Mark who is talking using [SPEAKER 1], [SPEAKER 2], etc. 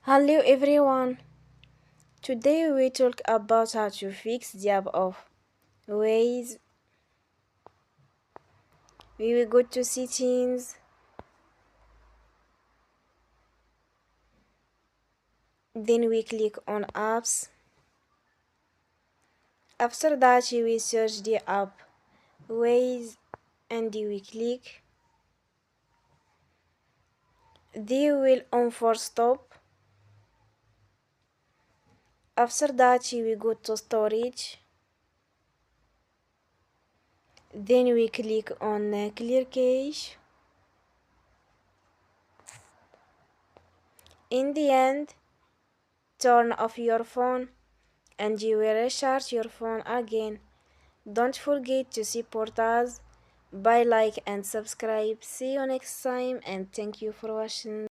[SPEAKER 1] Hello everyone. Today we talk about how to fix the app of Waze. We will go to settings, then we click on apps. After that we will search the app Waze and we click. They will on for stop. After that we will go to storage. Then we click on clear cache. In the end, turn off your phone and you will restart your phone again. Don't forget to support us by like and subscribe. See you next time and thank you for watching.